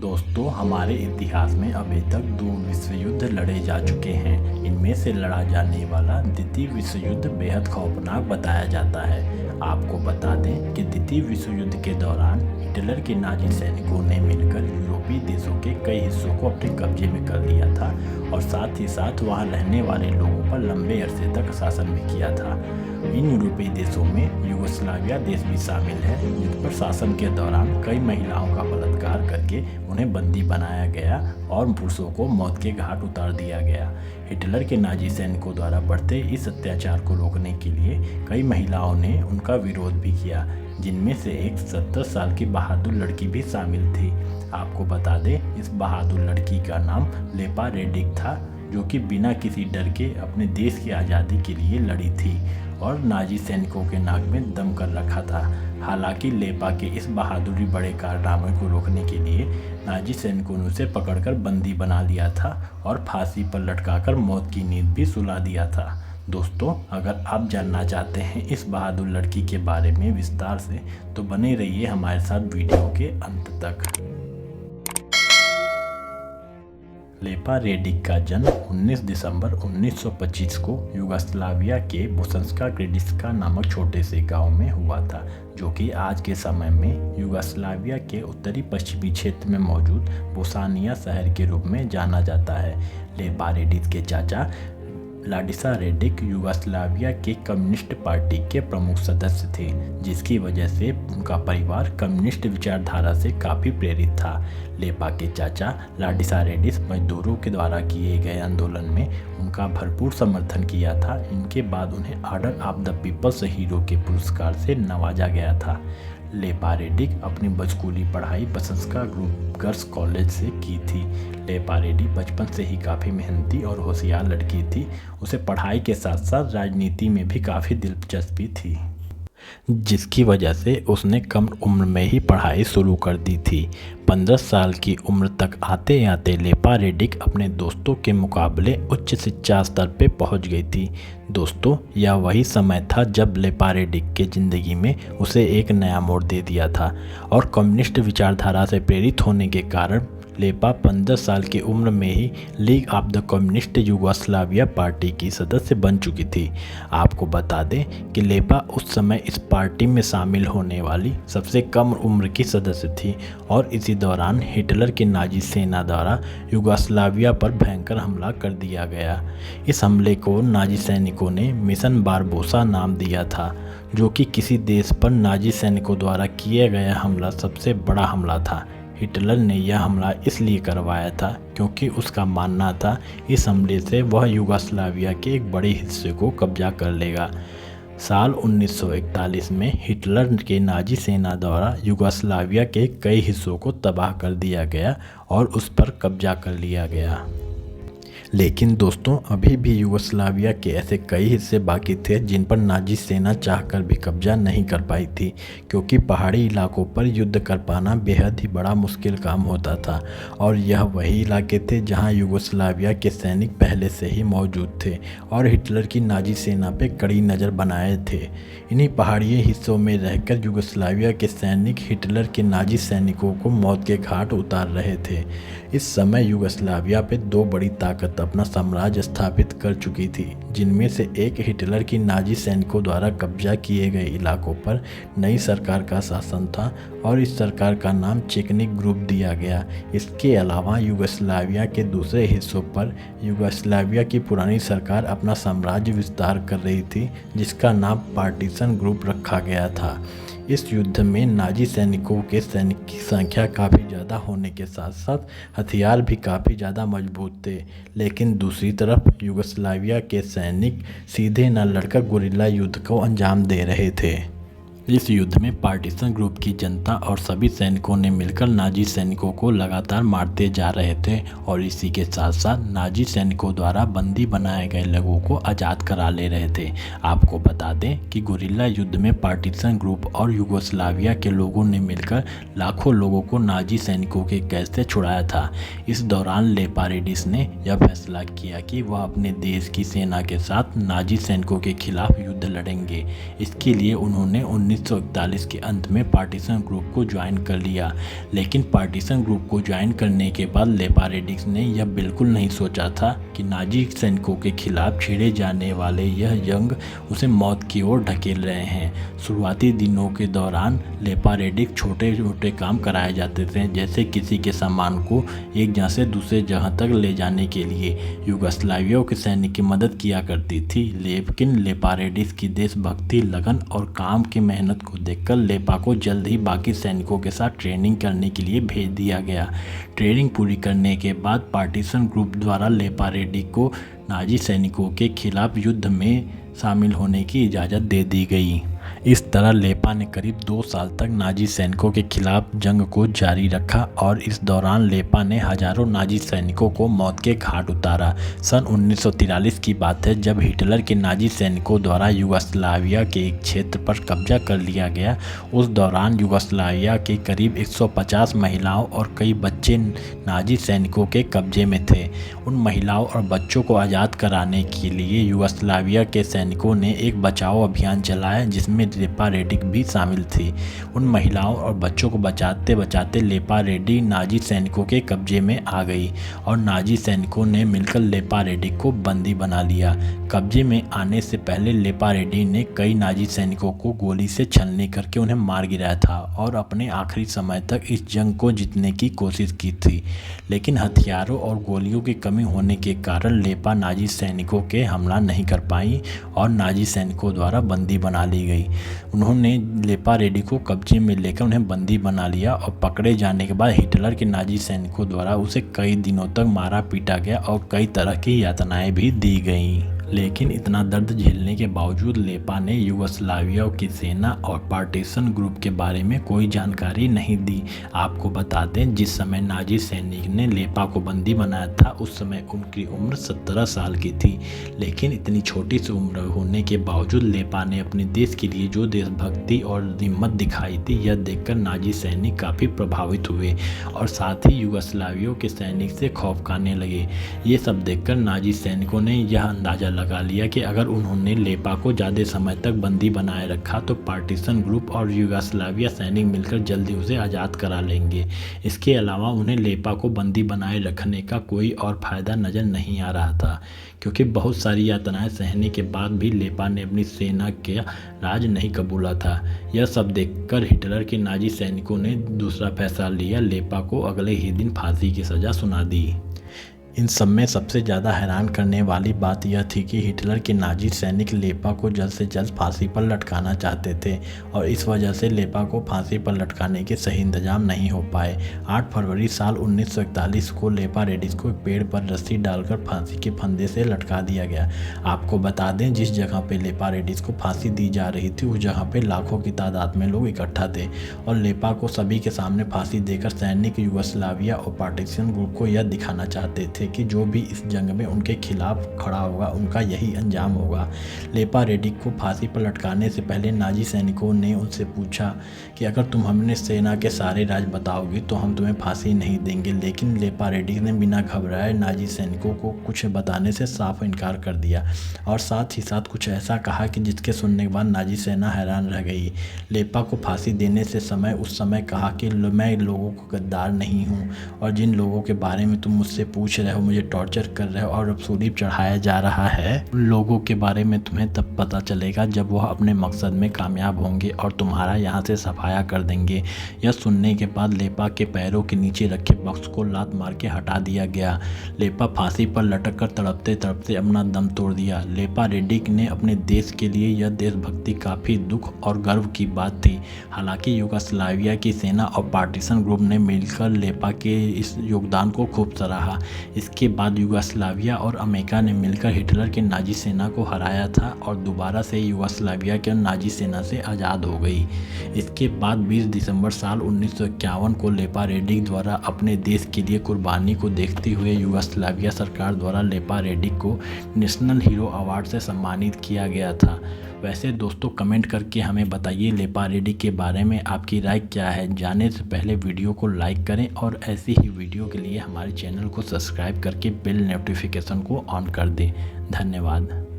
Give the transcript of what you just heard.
दोस्तों, हमारे इतिहास में अभी तक 2 विश्व युद्ध लड़े जा चुके हैं। इनमें से लड़ा जाने वाला द्वितीय विश्व युद्ध बेहद खौफनाक बताया जाता है। आपको बता दें कि द्वितीय विश्व युद्ध के दौरान हिटलर के नाजी सैनिकों ने मिलकर यूरोपीय देशों के कई हिस्सों को अपने कब्जे में कर लिया था और साथ ही साथ वहां रहने वाले लोगों पर लंबे अरसे तक शासन भी किया था। इन यूरोपीय देशों में यूगोस्लाविया देश भी शामिल है, जिस पर शासन के दौरान कई महिलाओं का बलात्कार करके उन्हें बंदी बनाया गया और पुरुषों को मौत के घाट उतार दिया गया। हिटलर के नाजी सैनिकों द्वारा बढ़ते इस अत्याचार को रोकने के लिए कई महिलाओं ने उनका विरोध भी किया, जिनमें से एक 70 साल की बहादुर लड़की भी शामिल थी। आपको बता दें, इस बहादुर लड़की का नाम लेपा रेडिक था, जो कि बिना किसी डर के अपने देश की आज़ादी के लिए लड़ी थी और नाजी सैनिकों के नाक में दम कर रखा था। हालांकि लेपा के इस बहादुरी बड़े कारनामे को रोकने के लिए नाजी सैनिकों ने उसे पकड़कर बंदी बना लिया था और फांसी पर लटकाकर मौत की नींद भी सुला दिया था। दोस्तों, अगर आप जानना चाहते हैं इस बहादुर लड़की के बारे में विस्तार से, तो बने रहिए हमारे साथ वीडियो के अंत तक। लेपा रेडिक का जन्म 19 दिसंबर 1925 को यूगोस्लाविया के बोसंस्का ग्रेडिस्का नामक छोटे से गांव में हुआ था, जो कि आज के समय में यूगोस्लाविया के उत्तरी पश्चिमी क्षेत्र में मौजूद बोसानिया शहर के रूप में जाना जाता है। लेपा रेडिक के चाचा लाडिसा रेडिक यूगोस्लाविया के कम्युनिस्ट पार्टी के प्रमुख सदस्य थे, जिसकी वजह से उनका परिवार कम्युनिस्ट विचारधारा से काफ़ी प्रेरित था। लेपा के चाचा लाडिसा रेडिस मजदूरों के द्वारा किए गए आंदोलन में उनका भरपूर समर्थन किया था। इनके बाद उन्हें order of the people's hero के पुरस्कार से नवाजा गया था। लेपा रेडिक अपनी स्कूली पढ़ाई बसंस्का ग्रुप गर्ल्स कॉलेज से की थी। लेपा रेडिक बचपन से ही काफ़ी मेहनती और होशियार लड़की थी। उसे पढ़ाई के साथ साथ राजनीति में भी काफ़ी दिलचस्पी थी, जिसकी वजह से उसने कम उम्र में ही पढ़ाई शुरू कर दी थी। 15 साल की उम्र तक आते आते लेपा रेडिक अपने दोस्तों के मुकाबले उच्च शिक्षा स्तर पे पहुंच गई थी। दोस्तों, यह वही समय था जब लेपा रेडिक के ज़िंदगी में उसे एक नया मोड़ दे दिया था और कम्युनिस्ट विचारधारा से प्रेरित होने के कारण लेपा 15 साल की उम्र में ही league of the communist Yugoslavia party की सदस्य बन चुकी थी। आपको बता दें कि लेपा उस समय इस पार्टी में शामिल होने वाली सबसे कम उम्र की सदस्य थी और इसी दौरान हिटलर की नाजी सेना द्वारा यूगोस्लाविया पर भयंकर हमला कर दिया गया। इस हमले को नाजी सैनिकों ने मिशन बारबोसा नाम दिया था, जो कि किसी देश पर नाजी सैनिकों द्वारा किया गया हमला सबसे बड़ा हमला था। हिटलर ने यह हमला इसलिए करवाया था क्योंकि उसका मानना था इस हमले से वह यूगोस्लाविया के एक बड़े हिस्से को कब्जा कर लेगा। साल 1941 में हिटलर के नाजी सेना द्वारा यूगोस्लाविया के कई हिस्सों को तबाह कर दिया गया और उस पर कब्जा कर लिया गया। लेकिन दोस्तों, अभी भी यूगोस्लाविया के ऐसे कई हिस्से बाकी थे जिन पर नाजी सेना चाहकर भी कब्जा नहीं कर पाई थी, क्योंकि पहाड़ी इलाकों पर युद्ध कर पाना बेहद ही बड़ा मुश्किल काम होता था और यह वही इलाके थे जहां यूगोस्लाविया के सैनिक पहले से ही मौजूद थे और हिटलर की नाजी सेना पर कड़ी नज़र बनाए थे। इन्हीं पहाड़ी हिस्सों में रहकर यूगोस्लाविया के सैनिक हिटलर के नाजी सैनिकों को मौत के घाट उतार रहे थे। इस समय यूगोस्लाविया पे 2 बड़ी ताकत अपना साम्राज्य स्थापित कर चुकी थी, जिनमें से एक हिटलर की नाजी सैनिकों द्वारा कब्जा किए गए इलाकों पर नई सरकार का शासन था और इस सरकार का नाम चेकनिक ग्रुप दिया गया। इसके अलावा यूगोस्लाविया के दूसरे हिस्सों पर यूगोस्लाविया की पुरानी सरकार अपना साम्राज्य विस्तार कर रही थी, जिसका नाम पार्टीशन ग्रुप रखा गया था। इस युद्ध में नाजी सैनिकों के सैनिक की संख्या काफ़ी ज़्यादा होने के साथ साथ हथियार भी काफ़ी ज़्यादा मजबूत थे, लेकिन दूसरी तरफ यूगोस्लाविया के सैनिक सीधे न लड़कर गुरिल्ला युद्ध को अंजाम दे रहे थे। इस युद्ध में पार्टीशन ग्रुप की जनता और सभी सैनिकों ने मिलकर नाजी सैनिकों को लगातार मारते जा रहे थे और इसी के साथ साथ नाजी सैनिकों द्वारा बंदी बनाए गए लोगों को आज़ाद करा ले रहे थे। आपको बता दें कि गुरिल्ला युद्ध में पार्टीशन ग्रुप और यूगोस्लाविया के लोगों ने मिलकर लाखों लोगों को नाजी सैनिकों के कैद से छुड़ाया था। इस दौरान लेपा रेडिस ने यह फैसला किया कि वह अपने देश की सेना के साथ नाजी सैनिकों के खिलाफ युद्ध लड़ेंगे। इसके लिए उन्होंने 1941 के अंत में पार्टीशन ग्रुप को ज्वाइन कर लिया। लेकिन पार्टीशन ग्रुप को ज्वाइन करने के बाद लेपारेडिक्स ने यह बिल्कुल नहीं सोचा था कि नाजी सैनिकों के खिलाफ छेड़े जाने वाले यह जंग उसे मौत की ओर ढकेल रहे हैं। शुरुआती दिनों के दौरान लेपारेडिक्स छोटे छोटे काम कराए जाते थे, जैसे किसी के सामान को एक जगह से दूसरे जगह तक ले जाने के लिए युगोस्लाविया के सैनिक की मदद किया करती थी। लेकिन लेपारेडिक्स की देशभक्ति, लगन और काम की मेहनत को देखकर लेपा को जल्द ही बाकी सैनिकों के साथ ट्रेनिंग करने के लिए भेज दिया गया। ट्रेनिंग पूरी करने के बाद पार्टीशन ग्रुप द्वारा लेपारेडिक्स को नाजी सैनिकों के खिलाफ युद्ध में शामिल होने की इजाज़त दे दी गई। इस तरह लेपा ने करीब 2 साल तक नाजी सैनिकों के खिलाफ जंग को जारी रखा और इस दौरान लेपा ने हजारों नाजी सैनिकों को मौत के घाट उतारा। सन 1943 की बात है, जब हिटलर के नाजी सैनिकों द्वारा युगोस्लाविया के एक क्षेत्र पर कब्जा कर लिया गया। उस दौरान युगोस्लाविया के करीब 150 महिलाओं और कई बच्चे नाजी सैनिकों के कब्जे में थे। उन महिलाओं और बच्चों को आज़ाद कराने के लिए युगोस्लाविया के सैनिकों ने एक बचाव अभियान चलाया, जिसमें लेपारेडिक्स भी शामिल थी। उन महिलाओं और बच्चों को बचाते बचाते लेपारेडिक्स नाजी सैनिकों के कब्जे में आ गई और नाजी सैनिकों ने मिलकर लेपारेडिक्स को बंदी बना लिया। कब्जे में आने से पहले लेपारेडिक्स ने कई नाजी सैनिकों को गोली से छलनी करके उन्हें मार गिराया था और अपने आखिरी समय तक इस जंग को जीतने की कोशिश की थी। लेकिन हथियारों और गोलियों की कमी होने के कारण लेपा नाजी सैनिकों के हमला नहीं कर पाई और नाजी सैनिकों द्वारा बंदी बना ली गई। उन्होंने लेपारेडिक्स को कब्जे में लेकर उन्हें बंदी बना लिया और पकड़े जाने के बाद हिटलर के नाजी सैनिकों द्वारा उसे कई दिनों तक मारा पीटा गया और कई तरह की यातनाएं भी दी गईं। लेकिन इतना दर्द झेलने के बावजूद लेपा ने युगोस्लाविया की सेना और पार्टीशन ग्रुप के बारे में कोई जानकारी नहीं दी। आपको बता दें, जिस समय नाजी सैनिक ने लेपा को बंदी बनाया था उस समय उनकी उम्र 17 साल की थी। लेकिन इतनी छोटी सी उम्र होने के बावजूद लेपा ने अपने देश के लिए जो देशभक्ति और हिम्मत दिखाई थी, यह देखकर नाजी सैनिक काफ़ी प्रभावित हुए और साथ ही युगोस्लाविया के सैनिक से खौफ खाने लगे। ये सब देखकर नाजी सैनिकों ने यह अंदाज़ा लगा लिया कि अगर उन्होंने लेपा को ज़्यादा समय तक बंदी बनाए रखा तो पार्टीशन ग्रुप और युगोस्लाविया सैनिक मिलकर जल्दी उसे आज़ाद करा लेंगे। इसके अलावा उन्हें लेपा को बंदी बनाए रखने का कोई और फ़ायदा नज़र नहीं आ रहा था, क्योंकि बहुत सारी यातनाएं सहने के बाद भी लेपा ने अपनी सेना के राज नहीं कबूला था। यह सब देखकर हिटलर के नाजी सैनिकों ने दूसरा फैसला लिया, लेपा को अगले ही दिन फांसी की सज़ा सुना दी। इन सब में सबसे ज़्यादा हैरान करने वाली बात यह थी कि हिटलर के नाजी सैनिक लेपा को जल्द से जल्द फांसी पर लटकाना चाहते थे और इस वजह से लेपा को फांसी पर लटकाने के सही इंतजाम नहीं हो पाए। 8 फरवरी साल 1941 को लेपारेडिक्स को एक पेड़ पर रस्सी डालकर फांसी के फंदे से लटका दिया गया। आपको बता दें, जिस जगह पर लेपारेडिक्स को फांसी दी जा रही थी उस जगह पर लाखों की तादाद में लोग इकट्ठा थे और लेपा को सभी के सामने फांसी देकर सैनिक युगोस्लाविया और पार्टीशन ग्रुप को यह दिखाना चाहते थे कि जो भी इस जंग में उनके खिलाफ खड़ा होगा उनका यही अंजाम होगा। लेपारेडिक्स को फांसी पर लटकाने से पहले नाजी सैनिकों ने उनसे पूछा कि अगर तुम हमने सेना के सारे राज बताओगे तो हम तुम्हें फांसी नहीं देंगे। लेकिन लेपारेडिक्स ने बिना घबराए नाजी सैनिकों को कुछ बताने से साफ इनकार कर दिया और साथ ही साथ कुछ ऐसा कहा कि जिसके सुनने के बाद नाजी सेना हैरान रह गई। लेपा को फांसी देने से उस समय कहा कि मैं लोगों को गद्दार नहीं हूँ और जिन लोगों के बारे में तुम मुझसे पूछ रहे हो, मुझे टॉर्चर कर रहे हो और अब सूलीब चढ़ाया जा रहा है, उन लोगों के बारे में तुम्हें तब पता चलेगा जब वह अपने मकसद में कामयाब होंगे और तुम्हारा यहाँ से सफाया कर देंगे। यह सुनने के बाद लेपा के पैरों के नीचे रखे बॉक्स को लात मार के हटा दिया गया। लेपा फांसी पर लटक कर तड़पते तड़पते अपना दम तोड़ दिया। लेपारेडिक्स ने अपने देश के लिए यह देशभक्ति काफ़ी दुख और गर्व की बात थी। हालांकि युगोस्लाविया की सेना और पार्टीशन ग्रुप ने मिलकर लेपा के इस योगदान को खूब सराहा। इसके बाद युगोस्लाविया और अमेरिका ने मिलकर हिटलर के नाजी सेना को हराया था और दोबारा से युगोस्लाविया के नाजी सेना से आज़ाद हो गई। इसके बाद 20 दिसंबर साल 1951 को लेपारेडिक्स द्वारा अपने देश के लिए कुर्बानी को देखते हुए युगोस्लाविया सरकार द्वारा लेपारेडिक्स को नेशनल हीरो अवार्ड से सम्मानित किया गया था। वैसे दोस्तों, कमेंट करके हमें बताइए लेपारेडिक्स के बारे में आपकी राय क्या है। जाने से पहले वीडियो को लाइक करें और ऐसी ही वीडियो के लिए हमारे चैनल को सब्सक्राइब करके बेल नोटिफिकेशन को ऑन कर दें। धन्यवाद।